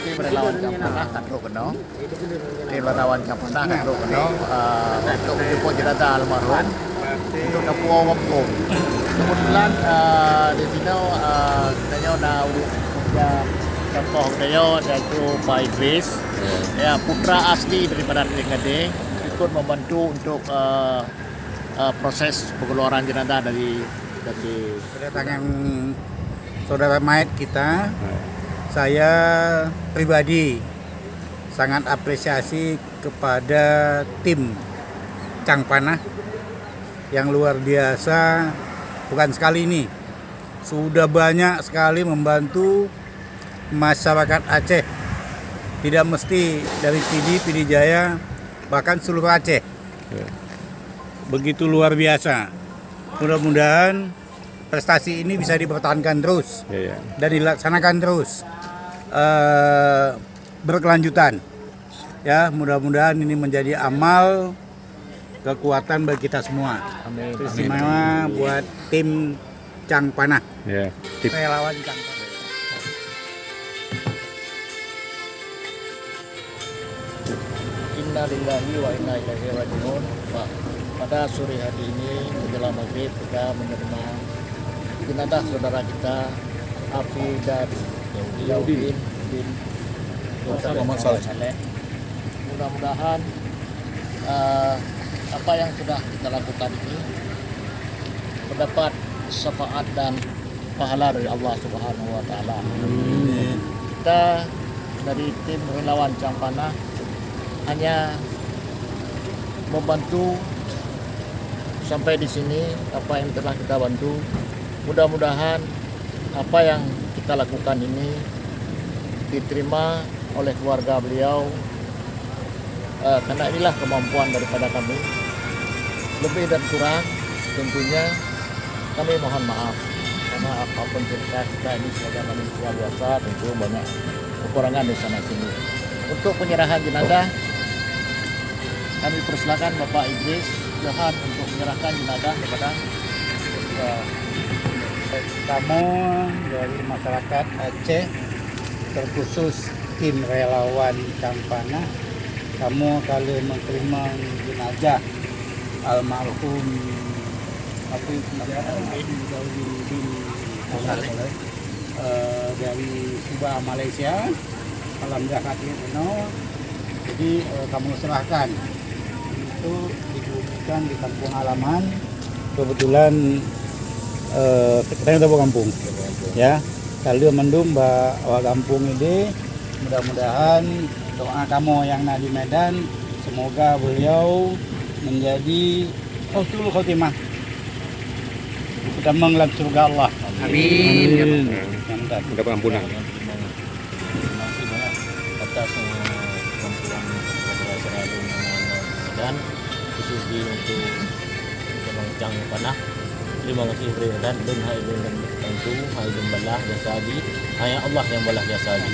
tim relawan Campana Katro Keno, tim relawan Campana Katro Keno untuk menjemput jenazah almarhum untuk Kampung Kampung. Kebetulan di sini kita dah punya contoh dia yaitu Pak Idris, ya putra asli daripada Gading ikut membantu untuk proses pengeluaran jenazah dari kedatangan saudara mayat kita. Saya pribadi sangat apresiasi kepada tim Campana yang luar biasa, bukan sekali ini, sudah banyak sekali membantu masyarakat Aceh, tidak mesti dari PD Jaya, bahkan seluruh Aceh. Begitu luar biasa. Mudah-mudahan prestasi ini bisa dipertahankan terus dan dilaksanakan terus berkelanjutan. Ya, mudah-mudahan ini menjadi amal kekuatan bagi kita semua. Amin. Istimewa buat tim Campana. Ya, tim Relawan Campana. Innalillahi wa inna ilaihi rajiun. Pada sore hari ini menjelang maghrib kita menerima jenazah saudara kita Afi dan Yaudin bin Muhammad Saleh. Mudah-mudahan apa yang sudah kita lakukan ini mendapat syafaat dan pahala dari Allah Subhanahu wa taala. Kita dari tim relawan Campana hanya membantu sampai di sini apa yang telah kita bantu. Mudah-mudahan apa yang kita lakukan ini diterima oleh keluarga beliau, karena inilah kemampuan daripada kami. Lebih dan kurang tentunya kami mohon maaf, karena apapun kita ini sebagai manusia biasa tentu banyak kekurangan di sana sini. Untuk penyerahan jenazah kami persilakan Bapak Idris Johan untuk menyerahkan jenazah kepada Kamu dari masyarakat Aceh, terkhusus tim relawan Campana, kamu kalau menerima jenazah almarhum dari Subah Malaysia, Alhamdulillah Katino. Jadi kamu serahkan itu dikuburkan di kampung halaman. Kebetulan kita tahu kampung ya, kalau mendung bawa kampung ini, mudah-mudahan doa kamu yang di Medan semoga beliau menjadi husnul khotimah, kita mengelam surga Allah. Amin. Mantap. Mendapat ampunan. Terima kasih banyak atas kemampuan yang selalu dan khusus untuk Campana. Terima kasih dan hai dan tentu hai dan balah jasadi, hanya Allah yang balah jasadi.